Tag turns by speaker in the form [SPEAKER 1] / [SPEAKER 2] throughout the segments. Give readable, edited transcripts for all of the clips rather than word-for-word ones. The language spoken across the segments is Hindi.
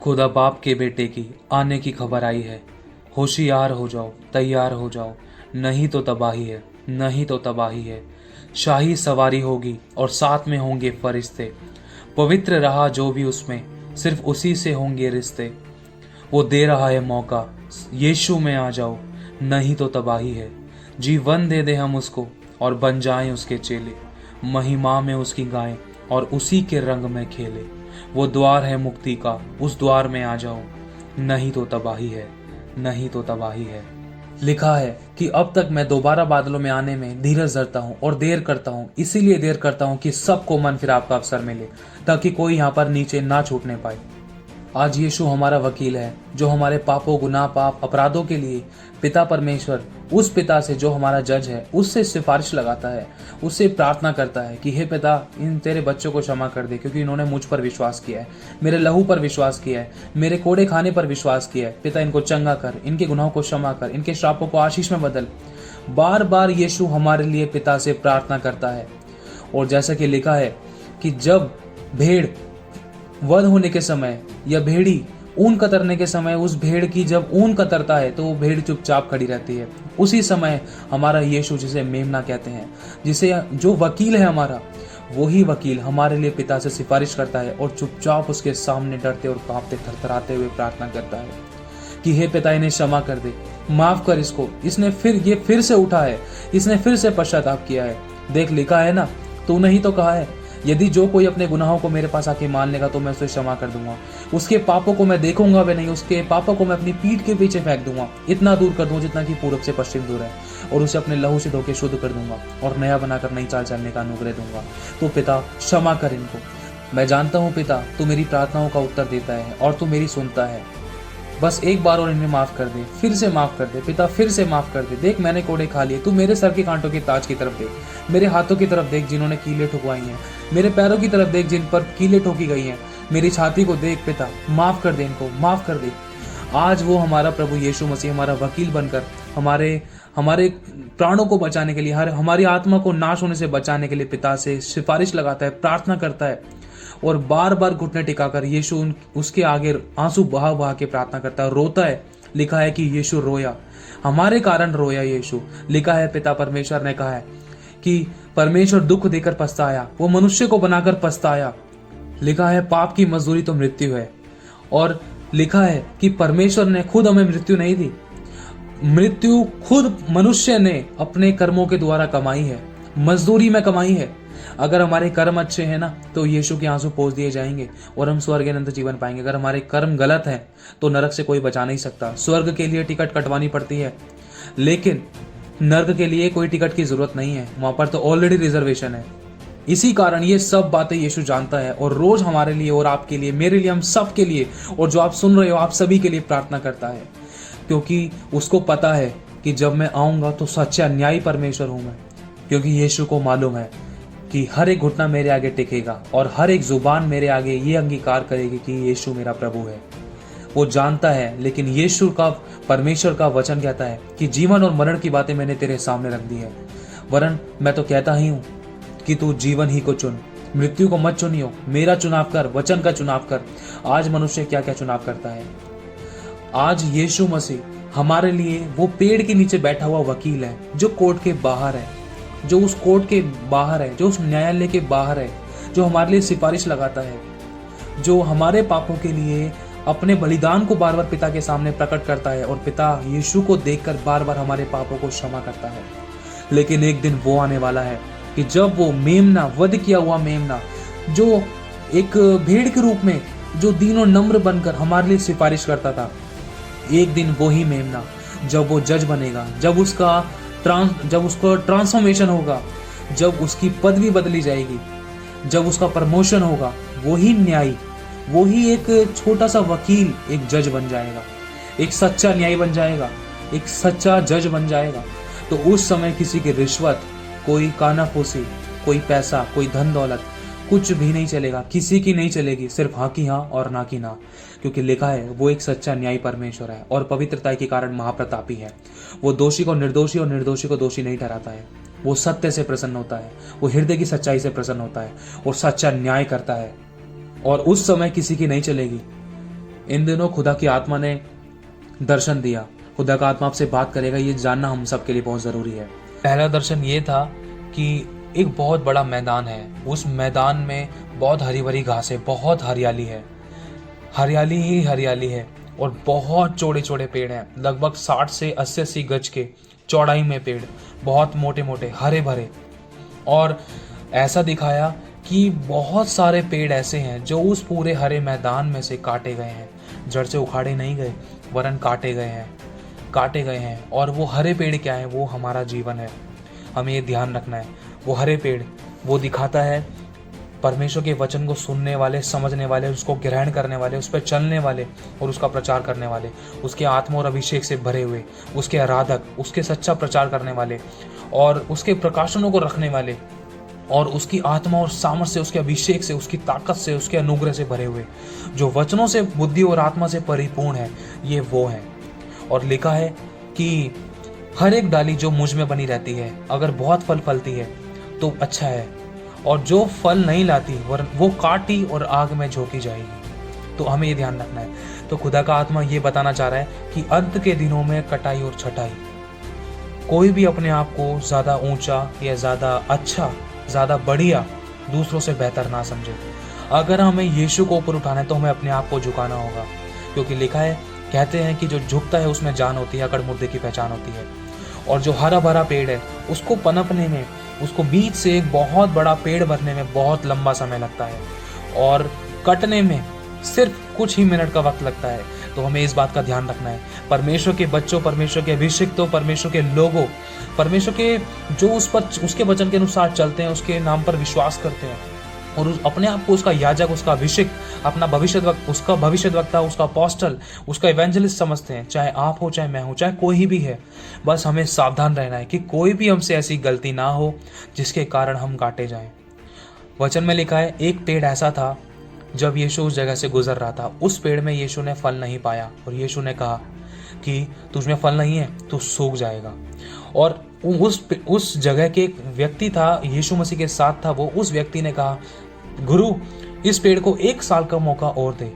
[SPEAKER 1] खुदा बाप के बेटे की आने की खबर आई है। होशियार हो जाओ, तैयार हो जाओ, नहीं तो तबाही है, नहीं तो तबाही है। शाही सवारी होगी और साथ में होंगे फरिश्ते। पवित्र रहा जो भी उसमें, सिर्फ उसी से होंगे रिश्ते। वो दे रहा है मौका, यीशु में आ जाओ, नहीं तो तबाही है। जीवन दे दे हम उसको और बन जाएं उसके चेले। महिमा में उसकी गाएं और उसी के रंग में खेले। वो द्वार है मुक्ति का, उस द्वार में आ जाओ, नहीं तो तबाही है, नहीं तो तबाही है। लिखा है कि अब तक मैं दोबारा बादलों में आने में धीरज धरता हूँ और देर करता हूँ, इसीलिए देर करता हूँ कि सबको मन फिराव का अवसर मिले, ताकि कोई यहाँ पर नीचे ना छूटने पाए। आज यीशु हमारा वकील है, जो हमारे पापों, गुनाह, पाप, अपराधों के लिए पिता परमेश्वर, उस पिता से जो हमारा जज है, उससे सिफारिश लगाता है, उससे प्रार्थना करता है कि हे पिता, इन तेरे बच्चों को क्षमा कर दे, क्योंकि इन्होंने मुझ पर विश्वास किया है, मेरे लहू पर विश्वास किया है, मेरे कोड़े खाने पर विश्वास किया है। पिता, इनको चंगा कर, इनके गुनाहों को क्षमा कर, इनके श्रापों को आशीष में बदल। बार बार यीशु हमारे लिए पिता से प्रार्थना करता है। और जैसा कि लिखा है कि जब भेड़ वध होने के समय या भेड़ी ऊन कतरने के समय, उस भेड़ की जब ऊन कतरता है तो वो भेड़ चुपचाप खड़ी रहती है। उसी समय हमारा यीशु, जिसे मेमना कहते हैं, जिसे जो वकील है हमारा, वही वकील हमारे लिए पिता से सिफारिश करता है और चुपचाप उसके सामने डरते और कांपते थरथराते हुए प्रार्थना करता है कि हे पिता, इन्हें क्षमा कर दे, माफ कर इसको, इसने फिर से उठा है, इसने फिर से पश्चाताप किया है। देख, लिखा है ना, तूने ही तो कहा है, यदि जो कोई अपने गुनाहों को मेरे पास आके मान लेगा तो मैं उसे क्षमा कर दूंगा, उसके पापों को मैं देखूंगा भी नहीं, उसके पापों को मैं अपनी पीठ के पीछे फेंक दूंगा, इतना दूर कर दूंगा जितना कि पूरब से पश्चिम दूर है, और उसे अपने लहू से धो के शुद्ध कर दूंगा और नया बनाकर नई चाल चलने का अनुग्रह दूंगा। तो पिता, क्षमा कर इनको। मैं जानता हूँ पिता, तू मेरी प्रार्थनाओं का उत्तर देता है और तू मेरी सुनता है। बस एक बार और इन्हें माफ कर दे, फिर से माफ कर दे पिता, फिर से माफ कर दे। देख, मैंने कोड़े खा लिए, तू मेरे सर के कांटों के ताज की तरफ देख, मेरे हाथों की तरफ देख जिन्होंने कीले ठुकवाई हैं, मेरे पैरों की तरफ देख जिन पर कीले ठोकी गई हैं, मेरी छाती को देख पिता, माफ कर दे इनको, माफ कर दे। आज वो हमारा प्रभु यीशु मसीह हमारा वकील बनकर हमारे प्राणों को बचाने के लिए, हमारी आत्मा को नाश होने से बचाने के लिए पिता से सिफारिश लगाता है, प्रार्थना करता है और बार बार घुटने टिकाकर यीशु उसके आगे आंसू बहा बहा के प्रार्थना करता है, रोता है। लिखा है कि यीशु रोया, हमारे कारण रोया यीशु। लिखा है पिता परमेश्वर ने कहा है कि परमेश्वर दुख देकर पछताया, वो मनुष्य को बनाकर पछताया। लिखा है पाप की मजदूरी तो मृत्यु है, और लिखा है कि परमेश्वर ने खुद हमें मृत्यु नहीं दी, मृत्यु खुद मनुष्य ने अपने कर्मों के द्वारा कमाई है, मजदूरी में कमाई है। अगर हमारे कर्म अच्छे हैं ना, तो यीशु के आंसू पोंछ दिए जाएंगे और हम स्वर्ग अनंत जीवन पाएंगे। अगर हमारे कर्म गलत हैं तो नरक से कोई बचा नहीं सकता। स्वर्ग के लिए टिकट कटवानी पड़ती है, लेकिन नरक के लिए कोई टिकट की जरूरत नहीं है, वहां पर तो ऑलरेडी रिजर्वेशन है। इसी कारण ये सब बातें यीशु जानता है और रोज हमारे लिए और आपके लिए, मेरे लिए, हम सब के लिए, और जो आप सुन रहे हो आप सभी के लिए प्रार्थना करता है, क्योंकि उसको पता है कि जब मैं आऊंगा तो सच्चा न्यायी परमेश्वर हूं मैं। क्योंकि यीशु को मालूम है कि हर एक घुटना मेरे आगे टिकेगा और हर एक जुबान मेरे आगे ये अंगीकार करेगी कि यीशु मेरा प्रभु है। वो जानता है, लेकिन यीशु का, परमेश्वर का वचन कहता है कि जीवन और मरण की बातें मैंने तेरे सामने रख दी है। वरन मैं तो कहता ही हूं कि तू जीवन ही को चुन, मृत्यु को मत चुनियो, मेरा चुनाव कर, वचन का चुनाव कर। आज मनुष्य क्या क्या चुनाव करता है। आज यीशु मसीह हमारे लिए वो पेड़ के नीचे बैठा हुआ वकील है, जो कोर्ट के बाहर है, जो उस कोर्ट के बाहर है, जो उस न्यायालय के बाहर है, जो हमारे लिए सिफारिश लगाता है, जो हमारे पापों के लिए अपने बलिदान को बार बार पिता के सामने प्रकट करता है और पिता यीशु को देखकर बार बार हमारे पापों को क्षमा करता है। लेकिन एक दिन वो आने वाला है कि जब वो मेमना, वध किया हुआ मेमना, जो एक भेड़ के रूप में, जो दीन और नम्र बनकर हमारे लिए सिफारिश करता था, एक दिन वो ही मेमना जब वो जज बनेगा, जब उसका ट्रांसफॉर्मेशन होगा, जब उसकी पदवी बदली जाएगी, जब उसका प्रमोशन होगा, वही न्यायी, वही एक छोटा सा वकील एक जज बन जाएगा, एक सच्चा न्यायी बन जाएगा, एक सच्चा जज बन जाएगा। तो उस समय किसी की रिश्वत, कोई कानाफूसी, कोई पैसा, कोई धन दौलत, कुछ भी नहीं चलेगा, किसी की नहीं चलेगी, सिर्फ हाँ की हाँ और ना की ना। क्योंकि लिखा है वो एक सच्चा न्यायी परमेश्वर है और पवित्रता के कारण महाप्रतापी है। वो दोषी को निर्दोषी और निर्दोषी को दोषी नहीं ठहराता है, वो सत्य से प्रसन्न होता है, वो हृदय की सच्चाई से प्रसन्न होता है और सच्चा न्याय करता है। और उस समय किसी की नहीं चलेगी। इन दिनों खुदा की आत्मा ने दर्शन दिया। खुदा का आत्मा आपसे बात करेगा, ये जानना हम सब के लिए बहुत ज़रूरी है। पहला दर्शन ये था कि एक बहुत बड़ा मैदान है, उस मैदान में बहुत हरी भरी घास है, बहुत हरियाली है, हरियाली ही हरियाली है और बहुत चौड़े चौड़े पेड़ हैं, लगभग 60 से 80 गज के चौड़ाई में पेड़, बहुत मोटे मोटे हरे भरे। और ऐसा दिखाया कि बहुत सारे पेड़ ऐसे हैं जो उस पूरे हरे मैदान में से काटे गए हैं, जड़ से उखाड़े नहीं गए वरन काटे गए हैं। और वो हरे पेड़ क्या है? वो हमारा जीवन है, हमें ये ध्यान रखना है। वो हरे पेड़ वो दिखाता है परमेश्वर के वचन को सुनने वाले, समझने वाले, उसको ग्रहण करने वाले, उस पर चलने वाले और उसका प्रचार करने वाले, उसके आत्मा और अभिषेक से भरे हुए, उसके आराधक, उसके सच्चा प्रचार करने वाले और उसके प्रकाशनों को रखने वाले और उसकी आत्मा और सामर्थ्य से, उसके अभिषेक से, उसकी ताकत से, उसके अनुग्रह से भरे हुए, जो वचनों से, बुद्धि और आत्मा से परिपूर्ण है, ये वो है। और लिखा है कि हर एक डाली जो मुझ में बनी रहती है, अगर बहुत फल फलती है तो अच्छा है, और जो फल नहीं लाती वो काटी और आग में झोंकी जाएगी। तो हमें ये ध्यान रखना है। तो खुदा का आत्मा ये बताना चाह रहा है कि अंत के दिनों में कटाई और छटाई। कोई भी अपने आप को ज़्यादा ऊंचा या ज़्यादा अच्छा, ज़्यादा बढ़िया, दूसरों से बेहतर ना समझे। अगर हमें यीशु को ऊपर उठाना है तो हमें अपने आप को झुकाना होगा, क्योंकि लिखा है, कहते हैं कि जो झुकता है उसमें जान होती है, अकड़ मुर्दे की पहचान होती है। और जो हरा भरा पेड़ है उसको पनपने में, उसको बीच से एक बहुत बड़ा पेड़ बनने में बहुत लंबा समय लगता है और कटने में सिर्फ कुछ ही मिनट का वक्त लगता है। तो हमें इस बात का ध्यान रखना है। परमेश्वर के बच्चों, परमेश्वर के अभिषिक्तों, परमेश्वर के लोगों, परमेश्वर के जो उसके वचन के अनुसार चलते हैं, उसके नाम पर विश्वास करते हैं और अपने आप को उसका याजक, उसका अभिषिक्त, अपना उसका भविष्यद्वक्ता, उसका अपोस्टल, उसका इवेंजलिस्ट समझते हैं। चाहे आप हो, चाहे मैं हूँ, चाहे कोई भी है, बस हमें सावधान रहना है कि कोई भी हमसे ऐसी गलती ना हो जिसके कारण हम काटे जाएं। वचन में लिखा है, एक पेड़ ऐसा था जब यीशु उस जगह से गुजर रहा था, उस पेड़ में यीशु ने फल नहीं पाया और यीशु ने कहा कि तुझमें फल नहीं है तो सूख जाएगा। और उस जगह के एक व्यक्ति था, यीशु मसीह के साथ था, वो उस व्यक्ति ने कहा, गुरु इस पेड़ को 1 साल का मौका और दे,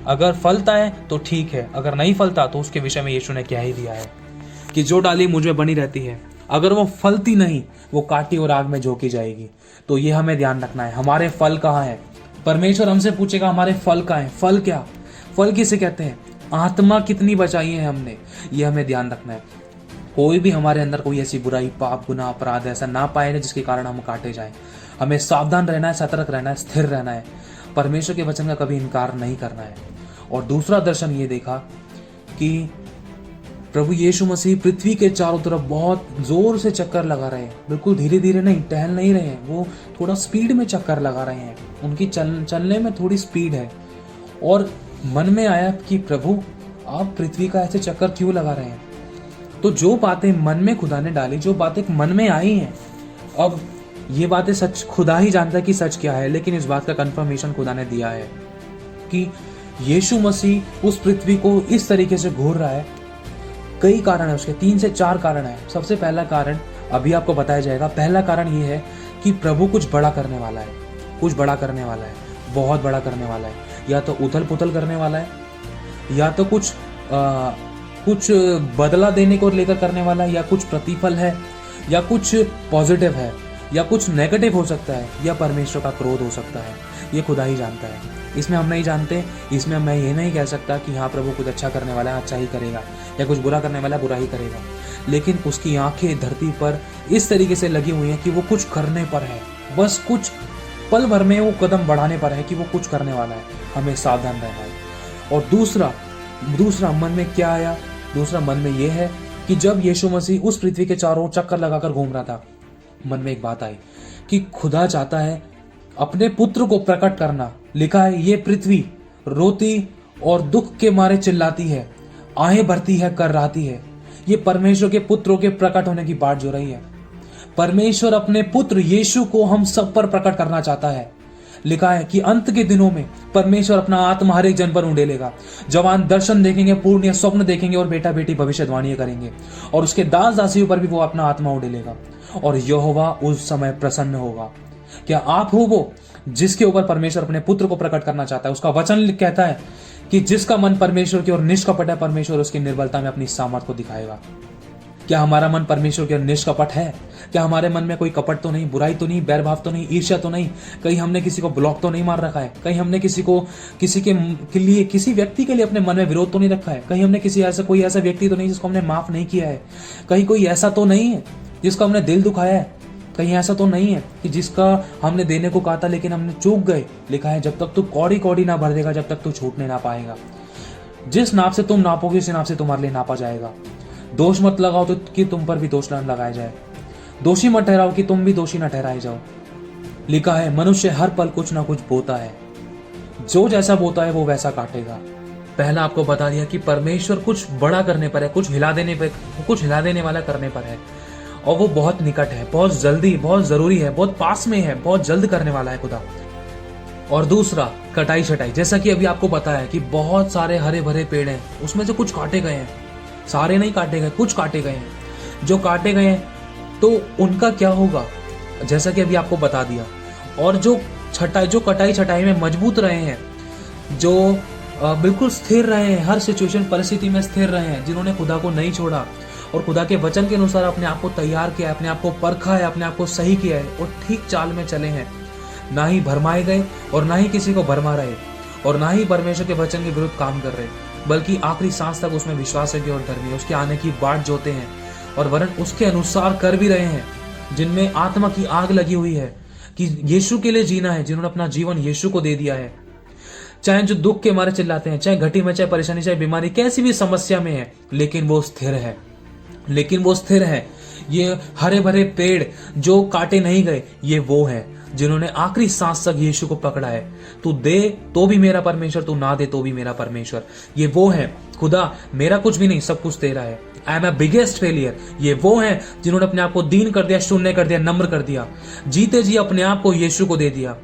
[SPEAKER 1] अगर फलता है तो ठीक है, अगर नहीं फलता तो उसके विषय में यीशु ने क्या ही दिया है कि जो डाली मुझ में बनी रहती है, अगर वो फलती नहीं वो काटी और आग में झोंकी जाएगी। तो ये हमें ध्यान रखना है। हमारे फल कहाँ है? परमेश्वर हमसे पूछेगा हमारे फल कहाँ है? फल क्या? फल किसे कहते हैं? आत्मा कितनी बचाई है हमने, ये हमें ध्यान रखना है। कोई भी हमारे अंदर कोई ऐसी बुराई, पाप, गुनाह, अपराध ऐसा ना पाए जिसके कारण हम काटे जाएं। हमें सावधान रहना है, सतर्क रहना है, स्थिर रहना है, परमेश्वर के वचन का कभी इनकार नहीं करना है। और दूसरा दर्शन ये देखा कि प्रभु यीशु मसीह पृथ्वी के चारों तरफ बहुत जोर से चक्कर लगा रहे हैं, बिल्कुल धीरे धीरे नहीं, टहल नहीं रहे हैं, वो थोड़ा स्पीड में चक्कर लगा रहे हैं, उनकी चलने में थोड़ी स्पीड है। और मन में आया कि प्रभु आप पृथ्वी का ऐसे चक्कर क्यों लगा रहे हैं? तो जो बातें मन में खुदा ने डाली, जो बातें मन में आई हैं, अब ये बातें सच खुदा ही जानता है कि सच क्या है, लेकिन इस बात का कंफर्मेशन खुदा ने दिया है कि यीशु मसीह उस पृथ्वी को इस तरीके से घूर रहा है। कई कारण है उसके, 3 से 4 कारण है। सबसे पहला कारण अभी आपको बताया जाएगा। पहला कारण ये है कि प्रभु कुछ बड़ा करने वाला है, कुछ बड़ा करने वाला है, बहुत बड़ा करने वाला है। या तो उथल पुथल करने वाला है, या तो कुछ बदला देने को लेकर करने वाला है, या कुछ प्रतिफल है, या कुछ पॉजिटिव है, या कुछ नेगेटिव हो सकता है, या परमेश्वर का क्रोध हो सकता है। ये खुदा ही जानता है, इसमें हम नहीं जानते। इसमें मैं ये नहीं कह सकता कि हाँ प्रभु कुछ अच्छा करने वाला है, अच्छा ही करेगा, या कुछ बुरा करने वाला है, बुरा ही करेगा। लेकिन उसकी आंखें धरती पर इस तरीके से लगी हुई हैं कि वो कुछ करने पर है, बस कुछ पल भर में वो कदम बढ़ाने पर है कि वो कुछ करने वाला है। हमें सावधान रहना है। और दूसरा मन में क्या आया? दूसरा मन में ये है कि जब यीशु मसीह उस पृथ्वी के चारों चक्कर लगाकर घूम रहा था, मन में एक बात आई कि खुदा चाहता है अपने पुत्र को प्रकट करना। लिखा है, ये पृथ्वी रोती और दुख के मारे चिल्लाती है, आहें भरती है, कर्राती है। ये परमेश्वर के पुत्रों के प्रकट होने की बात जो रही है। परमेश्वर अपने पुत्र यीशु को हम सब पर प्रकट करना चाहता है। लिखा है कि अंत के दिनों में परमेश्वर अपना आत्मा हर एक जन पर उंडेलेगा। जवान दर्शन देखेंगे, पूर्ण स्वप्न देखेंगे और बेटा बेटी भविष्यवाणी करेंगे, और उसके दास दासियों पर भी वो अपना आत्मा उंडेलेगा, और यहोवा उस समय प्रसन्न होगा। क्या आप हो वो जिसके ऊपर परमेश्वर अपने पुत्र को प्रकट करना चाहता है? उसका वचन कहता है कि जिसका मन परमेश्वर की ओर निष्कपट है, परमेश्वर उसकी निर्बलता में अपनी सामर्थ को दिखाएगा। क्या हमारा मन परमेश्वर की ओर निष्कपट है? क्या हमारे मन में कोई कपट तो नहीं, बुराई तो नहीं, बैरभाव तो नहीं, ईर्ष्या तो नहीं? कहीं हमने किसी को ब्लॉक तो नहीं मार रखा है? कहीं हमने किसी के लिए, किसी व्यक्ति के लिए अपने मन में विरोध तो नहीं रखा है? कहीं हमने कोई ऐसा व्यक्ति तो नहीं जिसको हमने माफ नहीं किया है? कहीं कोई ऐसा तो नहीं है जिसका हमने दिल दुखाया है? कहीं ऐसा तो नहीं है कि जिसका हमने देने को कहा था लेकिन हमने चूक गए? लिखा है, जब तक तू कौड़ी कौड़ी ना भर देगा, जब तक तू छूटने ना पाएगा। जिस नाप से तुम नापोगे उसी नाप से तुम्हारे लिए नापा जाएगा। दोष मत लगाओ तो कि तुम पर भी दोष न लगाया जाए। दोषी मत ठहराओ कि तुम भी दोषी न ठहराए जाओ। लिखा है, मनुष्य हर पल कुछ ना कुछ बोता है, जो जैसा बोता है वो वैसा काटेगा। पहला आपको बता दिया कि परमेश्वर कुछ बड़ा करने पर है, कुछ हिला देने वाला करने पर है, और वो बहुत निकट है, बहुत जल्दी, बहुत जरूरी है, बहुत पास में है, बहुत जल्द करने वाला है खुदा। और दूसरा, कटाई छटाई। जैसा कि अभी आपको पता है कि बहुत सारे हरे भरे पेड़ हैं, उसमें से कुछ काटे गए हैं, सारे नहीं काटे गए, कुछ काटे गए हैं। जो काटे गए हैं तो उनका क्या होगा, जैसा कि अभी आपको बता दिया। और जो कटाई छटाई में मजबूत रहे हैं, जो बिल्कुल स्थिर रहे हैं, हर सिचुएशन परिस्थिति में स्थिर रहे हैं, जिन्होंने खुदा को नहीं छोड़ा और खुदा के वचन के अनुसार अपने आप को तैयार किया है, अपने आप को परखा है, अपने आप को सही किया है और ठीक चाल में चले हैं, ना ही भरमाए गए और ना ही किसी को भरमा रहे और ना ही परमेश्वर के वचन के विरुद्ध काम कर रहे, बल्कि आखिरी सांस तक उसमें विश्वास है कि और धर्मी उसके आने की बाट जोते हैं और वरन उसके अनुसार कर भी रहे हैं, जिनमें आत्मा की आग लगी हुई है कि यीशु के लिए जीना है, जिन्होंने अपना जीवन यीशु को दे दिया है। चाहे जो दुख के मारे चिल्लाते हैं, चाहे घटी में, चाहे परेशानी, चाहे बीमारी, कैसी भी समस्या में है, लेकिन वो स्थिर है। ये हरे भरे पेड़ जो काटे नहीं गए, ये वो है जिन्होंने आखिरी सांस तक यीशु को पकड़ा है। तू दे तो भी मेरा परमेश्वर, तू ना दे तो भी मेरा परमेश्वर। ये वो है, खुदा मेरा कुछ भी नहीं, सब कुछ तेरा है। I am a biggest failure. ये वो है जिन्होंने अपने आप को दीन कर दिया, शून्य कर दिया, नम्र कर दिया, जीते जी अपने आप को यीशु को दे दिया।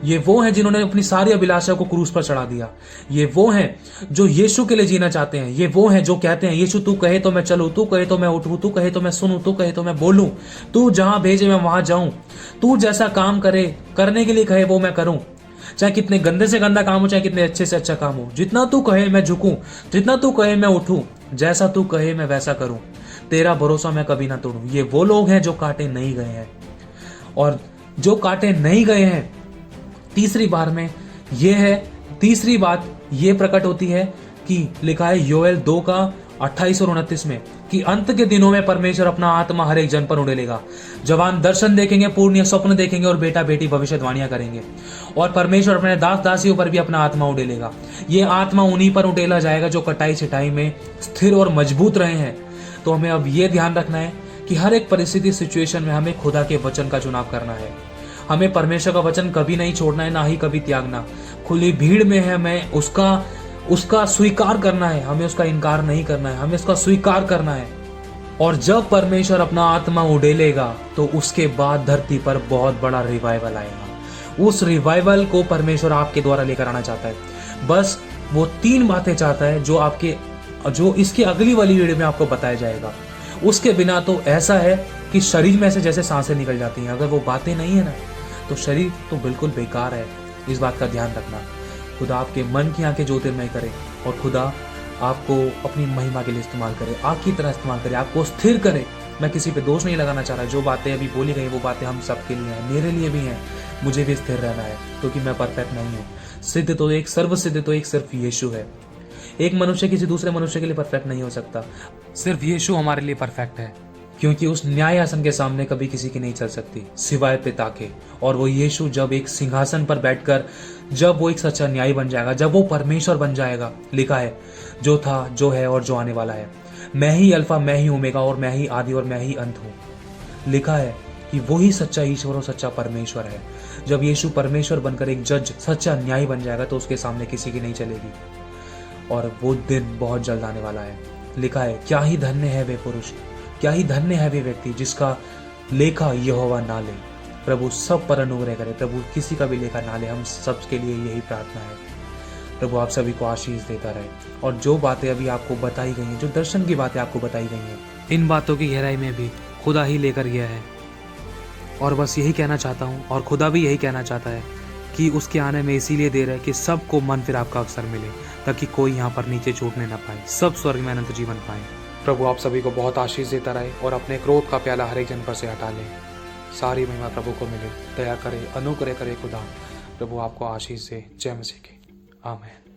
[SPEAKER 1] ये वो है जिन्होंने अपनी सारी अभिलाषा को क्रूस पर चढ़ा दिया। ये वो हैं जो यीशु के लिए जीना चाहते हैं। ये वो हैं जो कहते हैं, यीशु तू कहे तो मैं चलूं, तू कहे तो मैं उठूं, तू कहे तो मैं सुनूं, तू कहे तो मैं बोलूं, तू जहां भेजे मैं वहां जाऊं, तू जैसा काम करने के लिए कहे वो मैं करूं, चाहे कितने गंदे से गंदा काम हो, चाहे कितने अच्छे से अच्छा काम हो। जितना तू कहे मैं झुकूं, जितना तू कहे मैं उठूं, जैसा तू कहे मैं वैसा करूं, तेरा भरोसा मैं कभी ना तोड़ूं। ये वो लोग हैं जो काटे नहीं गए हैं। और जो काटे नहीं गए हैं, तीसरी बात ये प्रकट होती है कि लिखा है योएल 2:28 और 29 में कि अंत के दिनों में परमेश्वर अपना आत्मा हर एक जन पर उड़ेलेगा। जवान दर्शन देखेंगे, पूर्ण स्वप्न देखेंगे और बेटा बेटी भविष्यवाणियां करेंगे। और परमेश्वर अपने दास दासियों पर भी अपना आत्मा उड़ेलेगा। ये आत्मा उन्हीं पर उड़ेला जाएगा जो कटाई छिटाई में स्थिर और मजबूत रहे हैं। तो हमें अब ये ध्यान रखना है कि हर एक परिस्थिति, सिचुएशन में हमें खुदा के वचन का चुनाव करना है। हमें परमेश्वर का वचन कभी नहीं छोड़ना है, ना ही कभी त्यागना। खुली भीड़ में है, हमें उसका स्वीकार करना है, हमें उसका इनकार नहीं करना है, हमें उसका स्वीकार करना है। और जब परमेश्वर अपना आत्मा उड़ेलेगा तो उसके बाद धरती पर बहुत बड़ा रिवाइवल आएगा। उस रिवाइवल को परमेश्वर आपके द्वारा लेकर आना चाहता है। बस वो 3 बातें चाहता है जो इसकी अगली वाली वीडियो में आपको बताया जाएगा। उसके बिना तो ऐसा है कि शरीर में से जैसे सांसें निकल जाती हैं। अगर वो बातें नहीं है ना, तो शरीर तो बिल्कुल बेकार है। इस बात का ध्यान रखना। खुदा आपके मन की आंखें ज्योतिर्मय करे और खुदा आपको अपनी महिमा के लिए इस्तेमाल करे, आग की तरह इस्तेमाल करे, आपको स्थिर करे। मैं किसी पे दोष नहीं लगाना चाह रहा। जो बातें अभी बोली गई वो बातें हम सबके लिए हैं, मेरे लिए भी हैं। मुझे भी स्थिर रहना है क्योंकि मैं परफेक्ट नहीं हूँ। सर्वसिद्ध तो एक सिर्फ यीशु है। एक मनुष्य किसी दूसरे मनुष्य के लिए परफेक्ट नहीं हो सकता। सिर्फ यीशु हमारे लिए परफेक्ट है, क्योंकि उस न्याय आसन के सामने कभी किसी की नहीं चल सकती सिवाय पिता के। और वो यीशु जब एक सिंहासन पर बैठकर, जब वो एक सच्चा न्यायी बन जाएगा, जब वो परमेश्वर बन जाएगा, लिखा है जो था, जो है और जो आने वाला है, मैं ही अल्फा, मैं ही ओमेगा और मैं ही आदि और मैं ही अंत हूं। लिखा है कि वो ही सच्चा ईश्वर और सच्चा परमेश्वर है। जब यीशु परमेश्वर बनकर एक जज, सच्चा न्यायी बन जाएगा तो उसके सामने किसी की नहीं चलेगी। और वो दिन बहुत जल्द आने वाला है। लिखा है, क्या ही धन्य है वे पुरुष, क्या ही धन्य है वे व्यक्ति जिसका लेखा यहोवा ना ले। प्रभु सब पर अनुग्रह करे, प्रभु किसी का भी लेखा ना ले। हम सब के लिए यही प्रार्थना है। प्रभु आप सभी को आशीष देता रहे। और जो बातें अभी आपको बताई गई हैं, जो दर्शन की बातें आपको बताई गई हैं, इन बातों की गहराई में भी खुदा ही लेकर गया है। और बस यही कहना चाहता हूँ, और खुदा भी यही कहना चाहता है कि उसके आने में इसीलिए देर है कि सबको मन फिर आपका अवसर मिले, ताकि कोई यहाँ पर नीचे छूटने ना पाए, सब स्वर्ग में अनंत जीवन पाए। प्रभु आप सभी को बहुत आशीष देता रहे और अपने क्रोध का प्याला हर एक जन पर से हटा ले। सारी महिमा प्रभु को मिले, दया करे, अनुग्रह करे खुदा। प्रभु आपको आशीष दे। जय मसीह की। आमीन।